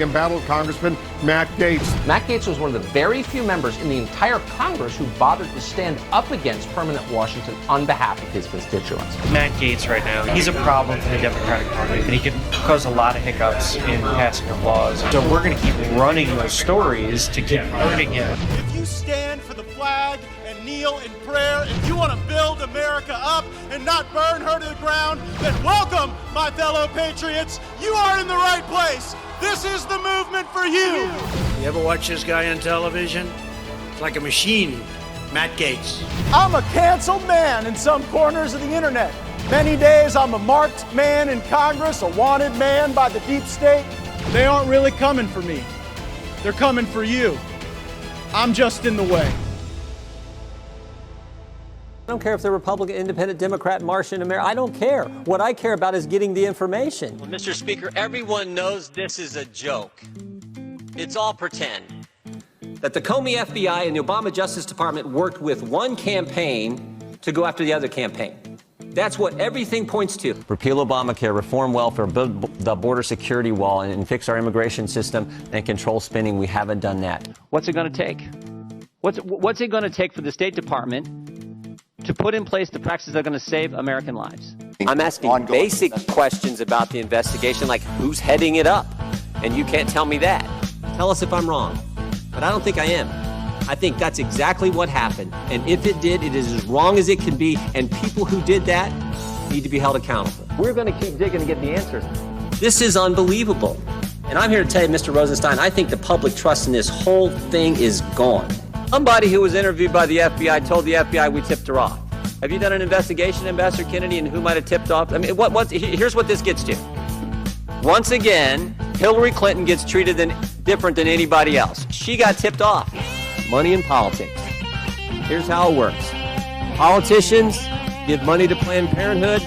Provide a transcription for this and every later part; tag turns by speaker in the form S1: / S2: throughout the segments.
S1: embattled Congressman Matt Gaetz.
S2: Matt Gaetz was one of the very few members in the entire Congress who bothered to stand up against permanent Washington on behalf of his constituents.
S3: Matt Gaetz right now, he's a problem for the Democratic Party, and he can cause a lot of hiccups in passing of laws. So we're going to keep running those stories to keep hurting him.
S4: If you stand for the flag and kneel in prayer, if you want to build America up and not burn her to the ground, then welcome, my fellow patriots. You are in the right place. This is the movement for you.
S5: You ever watch this guy on television? It's like a machine. Matt Gaetz.
S4: I'm a canceled man in some corners of the internet. Many days I'm a marked man in Congress, a wanted man by the deep state. They aren't really coming for me. They're coming for you. I'm just in the way.
S6: I don't care if they're Republican, Independent, Democrat, Martian, American. I don't care. What I care about is getting the information.
S7: Well, Mr. Speaker, everyone knows this is a joke. It's all pretend.
S6: That the Comey FBI and the Obama Justice Department worked with one campaign to go after the other campaign. That's what everything points to. Repeal Obamacare, reform welfare, build the border security wall, and fix our immigration system and control spending. We haven't done that.
S8: What's it going to take? What's it going to take for the State Department to put in place the practices that are going to save American lives?
S6: I'm asking basic questions about the investigation, like who's heading it up? And you can't tell me that. Tell us if I'm wrong. But I don't think I am. I think that's exactly what happened. And if it did, it is as wrong as it can be. And people who did that need to be held accountable. We're going to keep digging to get the answers. This is unbelievable. And I'm here to tell you, Mr. Rosenstein, I think the public trust in this whole thing is gone. Somebody who was interviewed by the FBI told the FBI we tipped her off. Have you done an investigation, Ambassador Kennedy, and who might have tipped off? I mean, here's what this gets to. Once again, Hillary Clinton gets treated different than anybody else. She got tipped off. Money in politics. Here's how it works. Politicians give money to Planned Parenthood,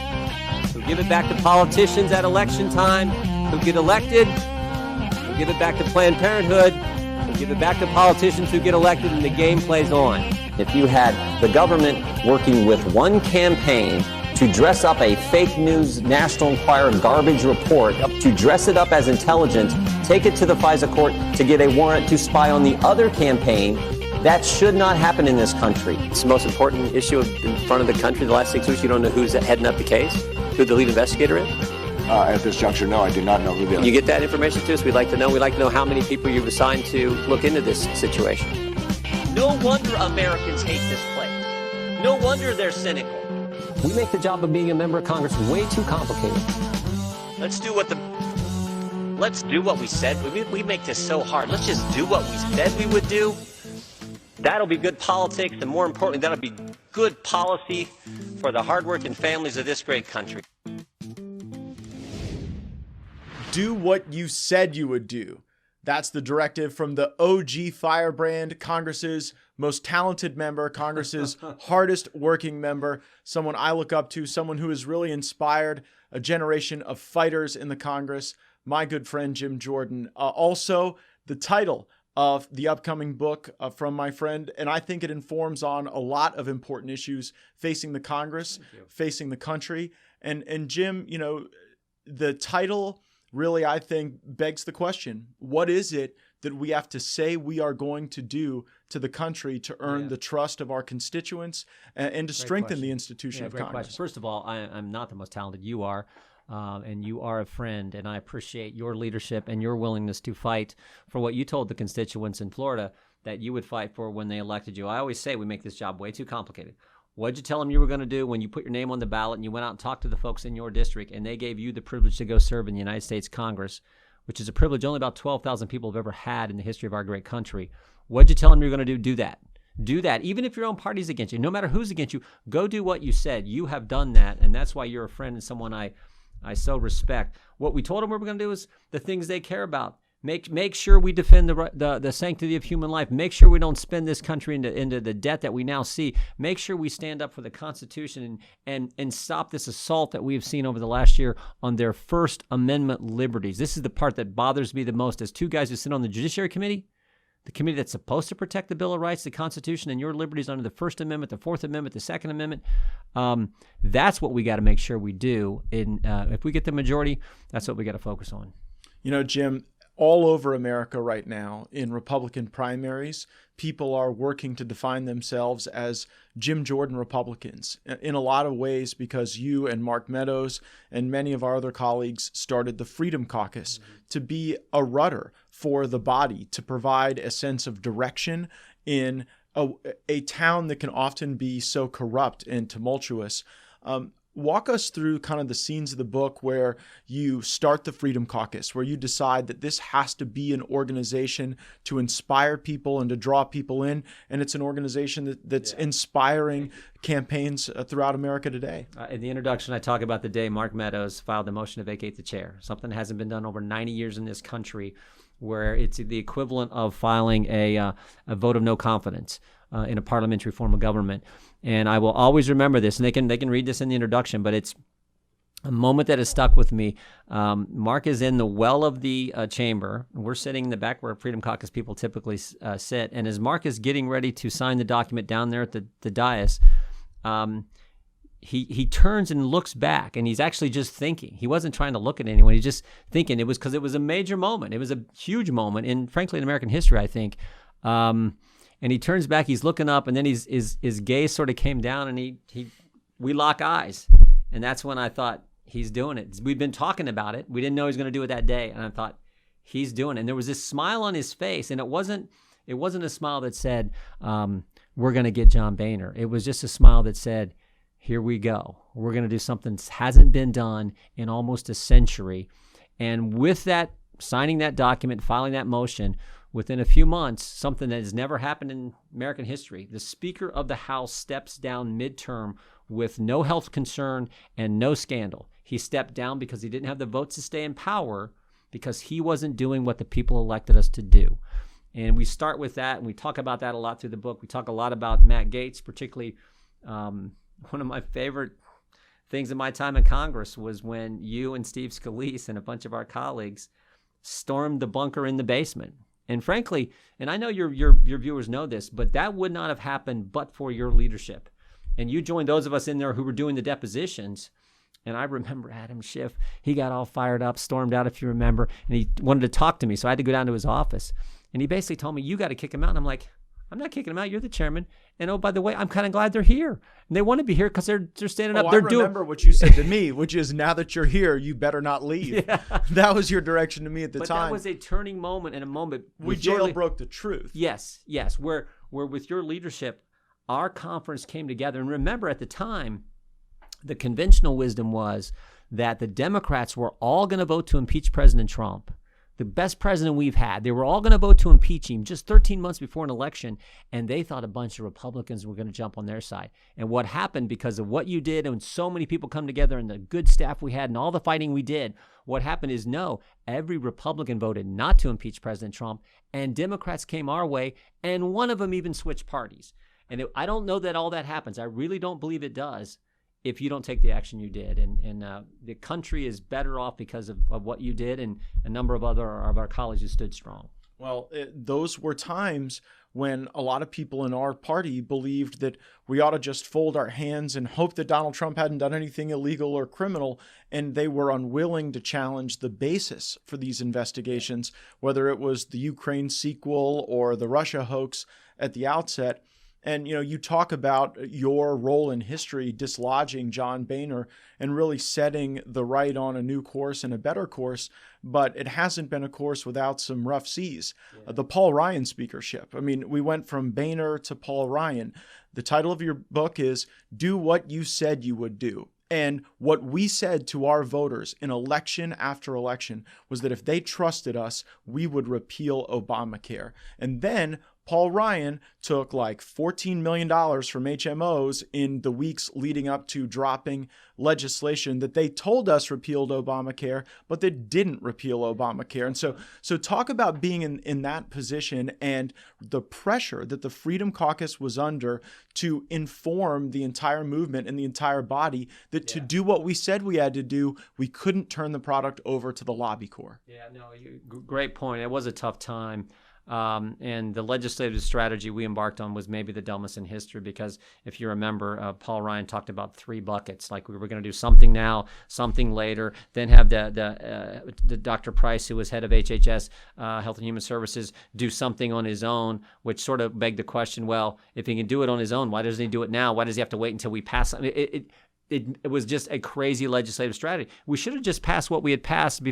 S6: who give it back to politicians at election time, who get elected, who give it back to Planned Parenthood, who give it back to politicians who get elected, and the game plays on. If you had the government working with one campaign to dress up a fake news National Enquirer garbage report, to dress it up as intelligence, take it to the FISA court to get a warrant to spy on the other campaign, that should not happen in this country. It's the most important issue in front of the country the last 6 weeks. You don't know who's heading up the case, who the lead investigator is?
S9: At this juncture, no, I do not know who the...
S6: You get that information to us? We'd like to know. We'd like to know how many people you've assigned to look into this situation.
S7: No wonder Americans hate this place. No wonder they're cynical.
S6: We make the job of being a member of Congress way too complicated.
S7: Let's do what we said. We make this so hard. Let's just do what we said we would do. That'll be good politics, and more importantly, that'll be good policy for the hardworking families of this great country.
S4: Do what you said you would do. That's the directive from the OG Firebrand, Congress's most talented member, Congress's hardest working member, someone I look up to, someone who has really inspired a generation of fighters in the Congress, my good friend Jim Jordan. Also, the title of the upcoming book from my friend, and I think it informs on a lot of important issues facing the Congress, facing the country. And Jim, you know, the title really, I think, begs the question, what is it that we have to say we are going to do to the country to earn the trust of our constituents and to strengthen the institution of Congress?
S6: Question. First of all, I'm not the most talented. You are, and you are a friend, and I appreciate your leadership and your willingness to fight for what you told the constituents in Florida that you would fight for when they elected you. I always say we make this job way too complicated. What did you tell them you were going to do when you put your name on the ballot and you went out and talked to the folks in your district and they gave you the privilege to go serve in the United States Congress, which is a privilege only about 12,000 people have ever had in the history of our great country? What did you tell them you were going to do? Do that. Do that. Even if your own party's against you, no matter who's against you, go do what you said. You have done that, and that's why you're a friend and someone I so respect. What we told them we were going to do is the things they care about. Make sure we defend the sanctity of human life. Make sure we don't spend this country into the debt that we now see. Make sure we stand up for the Constitution and stop this assault that we have seen over the last year on their First Amendment liberties. This is the part that bothers me the most. As two guys who sit on the Judiciary Committee, the committee that's supposed to protect the Bill of Rights, the Constitution, and your liberties under the First Amendment, the Fourth Amendment, the Second Amendment, that's what we got to make sure we do. If we get the majority, that's what we got to focus on.
S4: You know, Jim, all over America right now in Republican primaries, people are working to define themselves as Jim Jordan Republicans in a lot of ways because you and Mark Meadows and many of our other colleagues started the Freedom Caucus to be a rudder for the body, to provide a sense of direction in a town that can often be so corrupt and tumultuous. Walk us through kind of the scenes of the book where you start the Freedom Caucus, where you decide that this has to be an organization to inspire people and to draw people in, and it's an organization that's inspiring campaigns throughout America today.
S10: In the introduction, I talk about the day Mark Meadows filed the motion to vacate the chair, something that hasn't been done over 90 years in this country, where it's the equivalent of filing a vote of no confidence in a parliamentary form of government. And I will always remember this, and they can read this in the introduction, but it's a moment that has stuck with me. Mark is in the well of the chamber. We're sitting in the back where Freedom Caucus people typically sit. And as Mark is getting ready to sign the document down there at the dais, he turns and looks back, and he's actually just thinking. He wasn't trying to look at anyone. He's just thinking. It was because it was a major moment. It was a huge moment, and frankly, in American history, I think. And he turns back, he's looking up, and then his gaze sort of came down, and we lock eyes. And that's when I thought, he's doing it. We'd been talking about it. We didn't know he was going to do it that day. And I thought, he's doing it. And there was this smile on his face, and it wasn't a smile that said, we're going to get John Boehner. It was just a smile that said, here we go. We're going to do something that hasn't been done in almost a century. And with that, signing that document, filing that motion, within a few months, something that has never happened in American history, the Speaker of the House steps down midterm with no health concern and no scandal. He stepped down because he didn't have the votes to stay in power, because he wasn't doing what the people elected us to do. And we start with that, and we talk about that a lot through the book. We talk a lot about Matt Gaetz, particularly. One of my favorite things in my time in Congress was when you and Steve Scalise and a bunch of our colleagues stormed the bunker in the basement. And frankly, and I know your viewers know this, but that would not have happened but for your leadership. And you joined those of us in there who were doing the depositions. And I remember Adam Schiff, he got all fired up, stormed out, if you remember, and he wanted to talk to me. So I had to go down to his office. And he basically told me, you got to kick him out. And I'm like, I'm not kicking them out. You're the chairman. And oh, by the way, I'm kind of glad they're here. And they want to be here because they're standing up.
S4: I remember what you said to me, which is, now that you're here, you better not leave. Yeah. That was your direction to me at the time.
S10: But that was a turning moment and a moment.
S4: We jailbroke the truth.
S10: Yes. Where with your leadership, our conference came together. And remember, at the time, the conventional wisdom was that the Democrats were all going to vote to impeach President Trump, the best president we've had. They were all going to vote to impeach him just 13 months before an election, and they thought a bunch of Republicans were going to jump on their side. And what happened, because of what you did and so many people come together and the good staff we had and all the fighting we did, what happened is, no, every Republican voted not to impeach President Trump, and Democrats came our way, and one of them even switched parties. And I don't know that all that happens. I really don't believe it does if you don't take the action you did. And the country is better off because of what you did, and a number of our colleagues who stood strong.
S4: Well, those were times when a lot of people in our party believed that we ought to just fold our hands and hope that Donald Trump hadn't done anything illegal or criminal, and they were unwilling to challenge the basis for these investigations, whether it was the Ukraine sequel or the Russia hoax at the outset. And, you talk about your role in history dislodging John Boehner and really setting the right on a new course and a better course, but it hasn't been a course without some rough seas. Yeah. The Paul Ryan speakership. I mean, we went from Boehner to Paul Ryan. The title of your book is Do What You Said You Would Do. And what we said to our voters in election after election was that if they trusted us, we would repeal Obamacare. And then Paul Ryan took like $14 million from HMOs in the weeks leading up to dropping legislation that they told us repealed Obamacare, but that didn't repeal Obamacare. And so talk about being in that position and the pressure that the Freedom Caucus was under to inform the entire movement and the entire body that to do what we said we had to do, we couldn't turn the product over to the lobby corps.
S10: Yeah, no, great point. It was a tough time. And the legislative strategy we embarked on was maybe the dumbest in history, because if you remember, Paul Ryan talked about 3 buckets. Like, we were going to do something now, something later, then have the Dr. Price, who was head of HHS, Health and Human Services, do something on his own, which sort of begged the question, well, if he can do it on his own, why doesn't he do it now? Why does he have to wait until we pass? I mean, it was just a crazy legislative strategy. We should have just passed what we had passed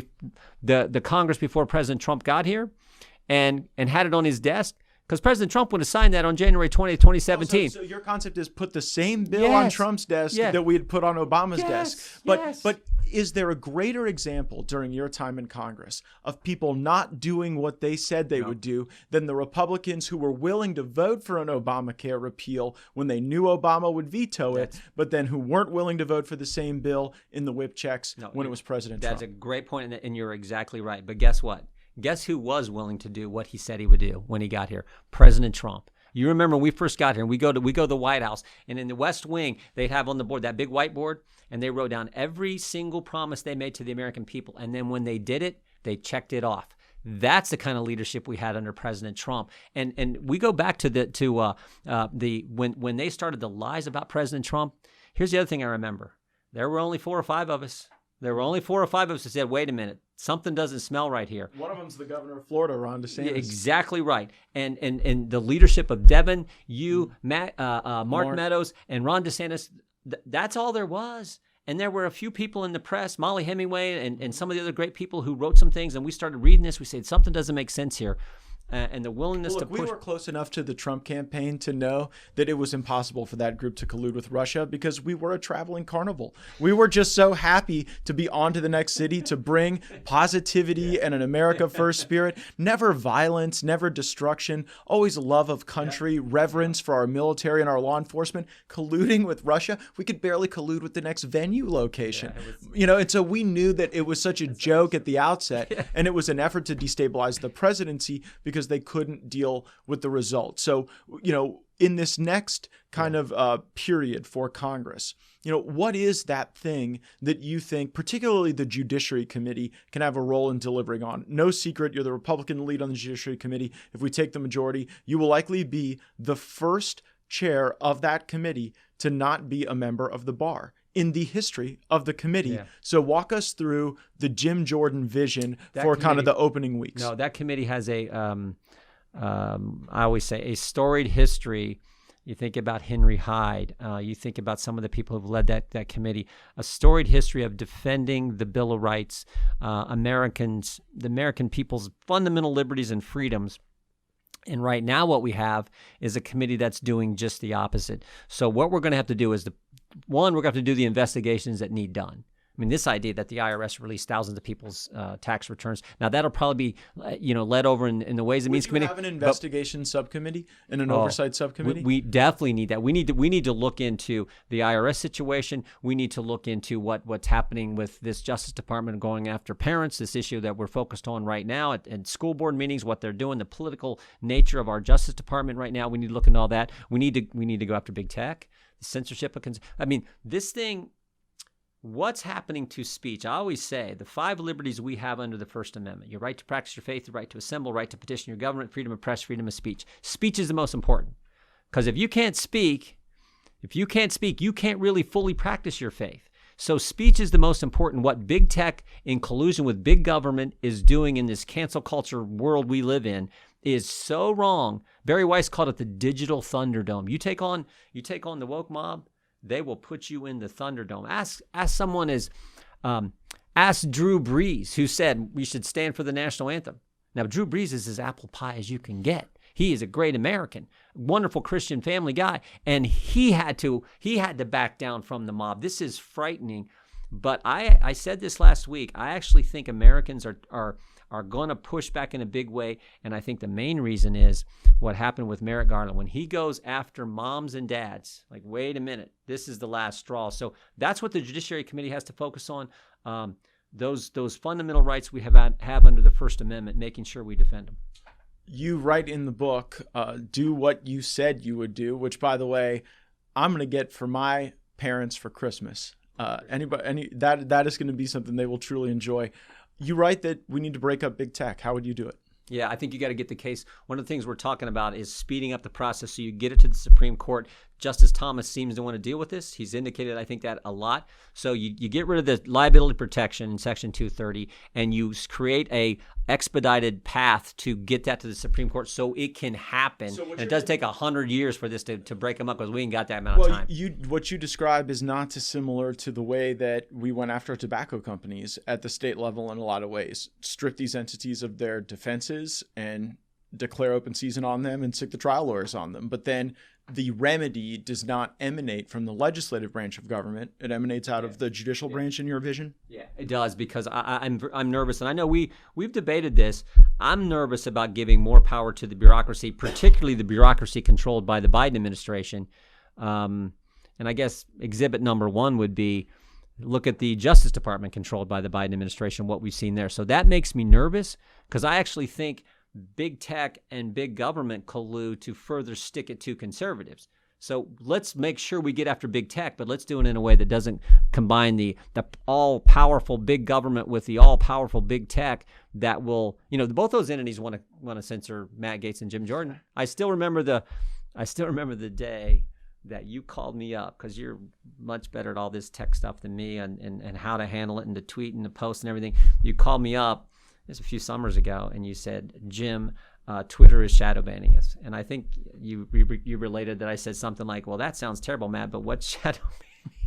S10: the Congress before President Trump got here, and had it on his desk, because President Trump would have signed that on January 20th, 2017.
S4: So your concept is put the same bill on Trump's desk that we had put on Obama's desk. But is there a greater example during your time in Congress of people not doing what they said they would do than the Republicans who were willing to vote for an Obamacare repeal when they knew Obama would veto it, but then who weren't willing to vote for the same bill in the whip checks when it was President Trump?
S10: That's a great point, and you're exactly right. But guess what? Guess who was willing to do what he said he would do when he got here? President Trump. You remember when we first got here, and we go to the White House, and in the West Wing, they'd have on the board that big whiteboard, and they wrote down every single promise they made to the American people. And then when they did it, they checked it off. That's the kind of leadership we had under President Trump. And we go back to when they started the lies about President Trump. Here's the other thing I remember. There were only 4 or 5 of us. There were only 4 or 5 of us who said, wait a minute, something doesn't smell right here.
S4: One of them's the governor of Florida, Ron DeSantis.
S10: Yeah, exactly right. And the leadership of Devin, Matt, Mark Meadows, and Ron DeSantis, that's all there was. And there were a few people in the press, Molly Hemingway and some of the other great people who wrote some things, and we started reading this. We said, something doesn't make sense here. And the willingness to push.
S4: We were close enough to the Trump campaign to know that it was impossible for that group to collude with Russia, because we were a traveling carnival. We were just so happy to be on to the next city, to bring positivity and an America First spirit. Never violence, never destruction, always love of country, reverence for our military and our law enforcement. Colluding with Russia, we could barely collude with the next venue location. And so we knew that it was such a joke at the outset, and it was an effort to destabilize the presidency because they couldn't deal with the results. So, in this next kind of period for Congress, what is that thing that you think, particularly the Judiciary Committee, can have a role in delivering on? No secret, you're the Republican lead on the Judiciary Committee. If we take the majority, you will likely be the first chair of that committee to not be a member of the bar in the history of the committee. So walk us through the Jim Jordan vision for kind of the opening weeks.
S10: No, that committee has I always say, a storied history. You think about Henry Hyde. You think about some of the people who've led that committee. A storied history of defending the Bill of Rights, the American people's fundamental liberties and freedoms. And right now what we have is a committee that's doing just the opposite. So what we're going to have to do is, we're going to have to do the investigations that need done. I mean, this idea that the IRS released thousands of people's tax returns. Now, that'll probably be, led over in the Ways and Means Committee.
S4: Would you have an investigation subcommittee and an oversight subcommittee?
S10: We definitely need that. We need to look into the IRS situation. We need to look into what's happening with this Justice Department going after parents, this issue that we're focused on right now at school board meetings, what they're doing, the political nature of our Justice Department right now. We need to look into all that. We need to go after big tech, the censorship. I mean, this thing. What's happening to speech? I always say the 5 liberties we have under the First Amendment: your right to practice your faith, your right to assemble, right to petition your government, freedom of press, freedom of speech. Speech is the most important, because if you can't speak, you can't really fully practice your faith. So speech is the most important. What big tech in collusion with big government is doing in this cancel culture world we live in is so wrong. Barry Weiss called it the digital Thunderdome. You take on the woke mob, they will put you in the Thunderdome. Ask someone ask Drew Brees, who said we should stand for the national anthem. Now, Drew Brees is as apple pie as you can get. He is a great American, wonderful Christian family guy, and he had to back down from the mob. This is frightening. But I said this last week. I actually think Americans are going to push back in a big way, and I think the main reason is what happened with Merrick Garland. When he goes after moms and dads, like, wait a minute, this is the last straw. So that's what the Judiciary Committee has to focus on, those fundamental rights we have under the First Amendment, making sure we defend them.
S4: You write in the book, do what you said you would do, which, by the way, I'm going to get for my parents for Christmas. That is going to be something they will truly enjoy. You write that we need to break up big tech. How would you do it?
S10: Yeah, I think you got to get the case. One of the things we're talking about is speeding up the process so you get it to the Supreme Court. Justice Thomas seems to want to deal with this. He's indicated, I think, that a lot. So you get rid of the liability protection in Section 230, and you create a expedited path to get that to the Supreme Court so it can happen. And it does take 100 years for this to break them up because we ain't got that amount of time.
S4: What you describe is not dissimilar to the way that we went after tobacco companies at the state level in a lot of ways. Strip these entities of their defenses and declare open season on them and stick the trial lawyers on them. But then the remedy does not emanate from the legislative branch of government. It emanates out of the judicial branch, in your vision?
S10: Yeah, it does, because I'm nervous. And I know we've debated this. I'm nervous about giving more power to the bureaucracy, particularly the bureaucracy controlled by the Biden administration. And I guess exhibit number one would be look at the Justice Department controlled by the Biden administration, what we've seen there. So that makes me nervous because I actually think big tech and big government collude to further stick it to conservatives. So let's make sure we get after big tech, but let's do it in a way that doesn't combine the all-powerful big government with the all-powerful big tech that will, both those entities want to censor Matt Gaetz and Jim Jordan. I still remember the day that you called me up because you're much better at all this tech stuff than me and how to handle it and to tweet and to post and everything. You called me up a few summers ago, and you said, Jim, Twitter is shadow banning us. And I think you related that I said something like, well, that sounds terrible, Matt, but what's shadow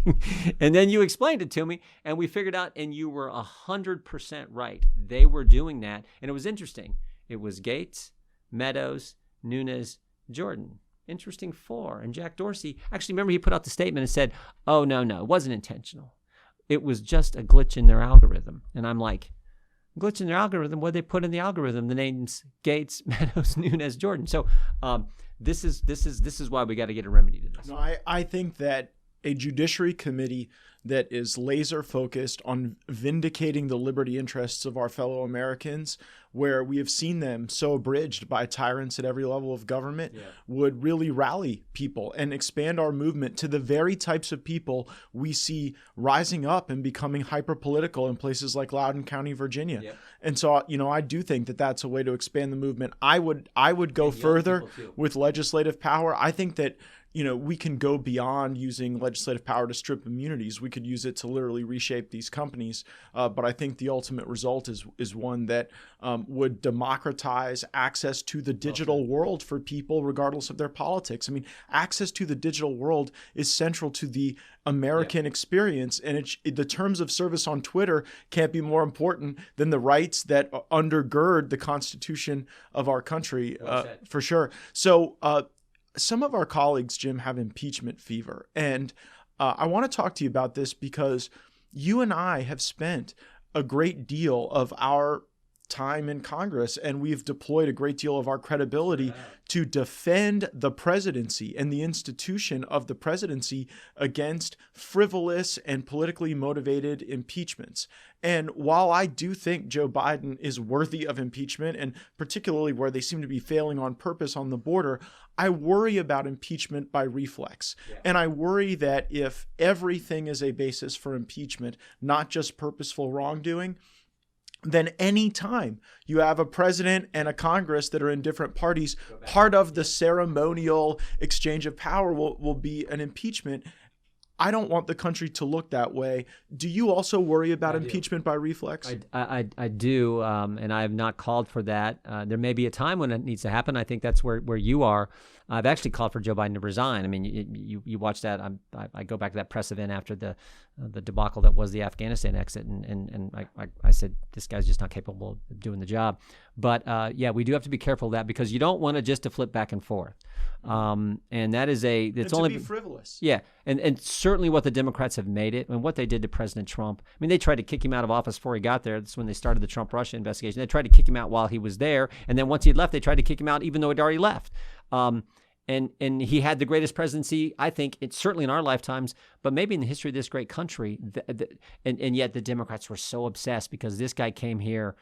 S10: banning? And then you explained it to me, and we figured out, and you were 100% right. They were doing that, and it was interesting. It was Gaetz, Meadows, Nunes, Jordan. Interesting four. And Jack Dorsey, actually, remember he put out the statement and said, oh, no, it wasn't intentional. It was just a glitch in their algorithm. And I'm like, glitch in their algorithm? What did they put in the algorithm? The names Gaetz, Meadows, Nunes, Jordan. So this is why we got to get a remedy to this.
S4: No, I think that a judiciary committee that is laser focused on vindicating the liberty interests of our fellow Americans, where we have seen them so abridged by tyrants at every level of government, would really rally people and expand our movement to the very types of people we see rising up and becoming hyper-political in places like Loudoun County, Virginia. Yep. And so, I do think that that's a way to expand the movement. I would go further with legislative power. I think that we can go beyond using legislative power to strip immunities. We could use it to literally reshape these companies. But I think the ultimate result is one that would democratize access to the digital world for people, regardless of their politics. I mean, access to the digital world is central to the American experience. And the terms of service on Twitter can't be more important than the rights that undergird the Constitution of our country, for sure. So, some of our colleagues, Jim, have impeachment fever. And I want to talk to you about this because you and I have spent a great deal of our time in Congress, and we've deployed a great deal of our credibility to defend the presidency and the institution of the presidency against frivolous and politically motivated impeachments. And while I do think Joe Biden is worthy of impeachment, and particularly where they seem to be failing on purpose on the border, I worry about impeachment by reflex. Yeah. And I worry that if everything is a basis for impeachment, not just purposeful wrongdoing, then any time you have a president and a Congress that are in different parties, part of the ceremonial exchange of power will be an impeachment. I don't want the country to look that way. Do you also worry about impeachment by reflex?
S10: I do, and I have not called for that. There may be a time when it needs to happen. I think that's where you are. I've actually called for Joe Biden to resign. I mean, you watch that. I go back to that press event after the debacle that was the Afghanistan exit, and I said, this guy's just not capable of doing the job. But we do have to be careful of that because you don't want to flip back and forth. And that is it's only
S4: to be frivolous.
S10: Yeah, and certainly what the Democrats have made it, and what they did to President Trump. I mean, they tried to kick him out of office before he got there. That's when they started the Trump-Russia investigation. They tried to kick him out while he was there, and then once he left, they tried to kick him out even though he'd already left. And he had the greatest presidency, I think, it's certainly in our lifetimes, but maybe in the history of this great country. And yet the Democrats were so obsessed because this guy came here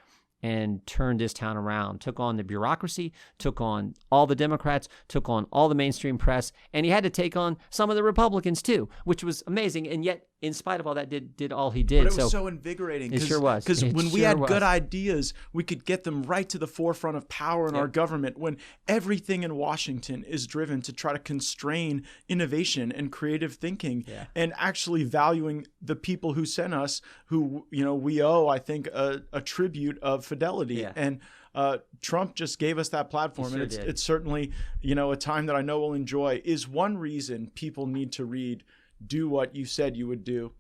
S10: and turned this town around, took on the bureaucracy, took on all the Democrats, took on all the mainstream press, and he had to take on some of the Republicans too, which was amazing. And yet in spite of all that, did all he did.
S4: But it was so invigorating.
S10: It sure was.
S4: Because
S10: It
S4: when we
S10: sure
S4: had
S10: was.
S4: good ideas, we could get them right to the forefront of power in our government. When everything in Washington is driven to try to constrain innovation and creative thinking, and actually valuing the people who sent us, who we owe, I think, a tribute of fidelity. And Trump just gave us that platform, and it's certainly a time that I know we'll enjoy. Is one reason people need to read Do What You Said You Would Do,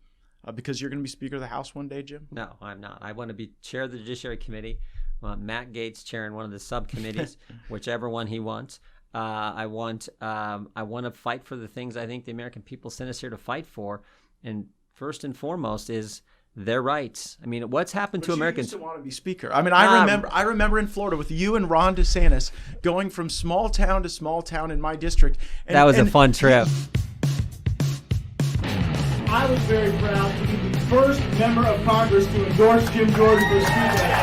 S4: because you're going to be Speaker of the House one day, Jim?
S10: No, I'm not. I want to be chair of the Judiciary Committee. Matt Gaetz chairing one of the subcommittees, whichever one he wants. I want to fight for the things I think the American people sent us here to fight for, and first and foremost is their rights. I mean, what's happened to Americans?
S4: You used to want to be Speaker. I mean, I remember in Florida with you and Ron DeSantis going from small town to small town in my district. And,
S10: that was a fun trip.
S11: I was very proud to be the first member of Congress to endorse Jim Jordan for Speaker.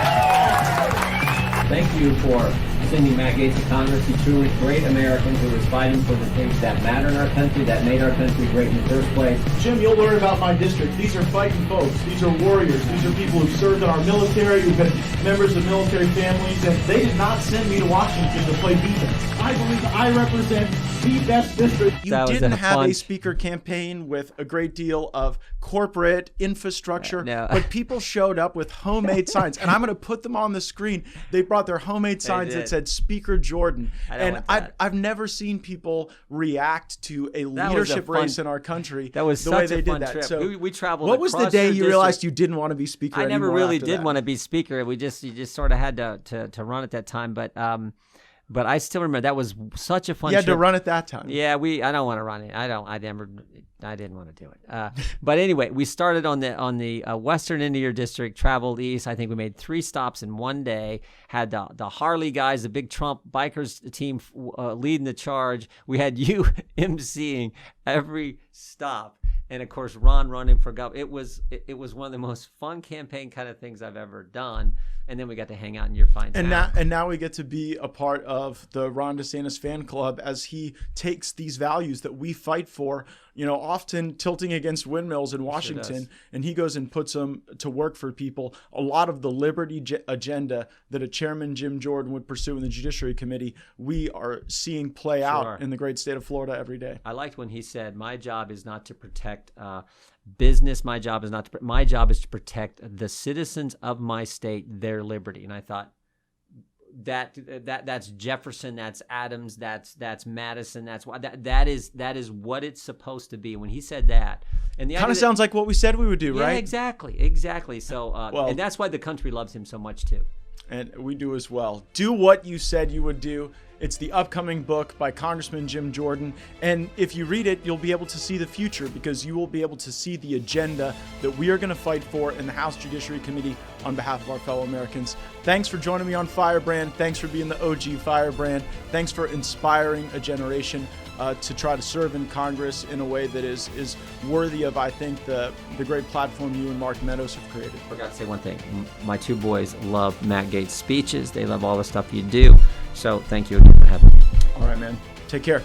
S10: Thank you for sending Matt Gaetz to Congress. He's truly a great American who is fighting for the things that matter in our country, that made our country great in the first place.
S11: Jim, you'll learn about my district. These are fighting folks. These are warriors. These are people who've served in our military, who've been members of military families, and they did not send me to Washington to play defense. I believe I represent the best district.
S4: You didn't have a speaker campaign with a great deal of corporate infrastructure, but people showed up with homemade signs, and I'm going to put them on the screen. They brought their homemade signs that said Speaker Jordan, and I've never seen people react to a leadership race in our country the way they did that.
S10: Trip.
S4: So
S10: we traveled.
S4: What was the day you realized you didn't want to be Speaker?
S10: I never really did want to be Speaker. You just sort of had to run at that time, but I still remember that was such a fun.
S4: You had
S10: trip.
S4: to run at that time.
S10: Yeah, I don't want to run it. I didn't want to do it. But anyway, we started on the western end of your district, traveled east. I think we made 3 stops in one day. Had the Harley guys, the big Trump bikers team leading the charge. We had you emceeing every stop. And of course, Ron running for governor. It was one of the most fun campaign kind of things I've ever done. And then we got to hang out in your fine town.
S4: And now we get to be a part of the Ron DeSantis fan club as he takes these values that we fight for, often tilting against windmills in Washington, and he goes and puts them to work for people. A lot of the liberty agenda that a Chairman Jim Jordan would pursue in the Judiciary Committee, we are seeing play out in the great state of Florida every day.
S10: I liked when he said, "My job is not to protect business. My job is to protect the citizens of my state, their liberty." And I thought that's Jefferson, that's Adams, that's Madison, that's why that is what it's supposed to be. When he said that, and the
S4: kind of sounds like what we said we would do, right?
S10: Exactly. So, and that's why the country loves him so much too.
S4: And we do as well. Do What You Said You Would Do. It's the upcoming book by Congressman Jim Jordan. And if you read it, you'll be able to see the future, because you will be able to see the agenda that we are going to fight for in the House Judiciary Committee on behalf of our fellow Americans. Thanks for joining me on Firebrand. Thanks for being the OG Firebrand. Thanks for inspiring a generation to try to serve in Congress in a way that is worthy of, I think, the great platform you and Mark Meadows have created.
S10: I forgot to say one thing. My 2 boys love Matt Gaetz' speeches. They love all the stuff you do. So thank you again for having me.
S4: All right, man. Take care.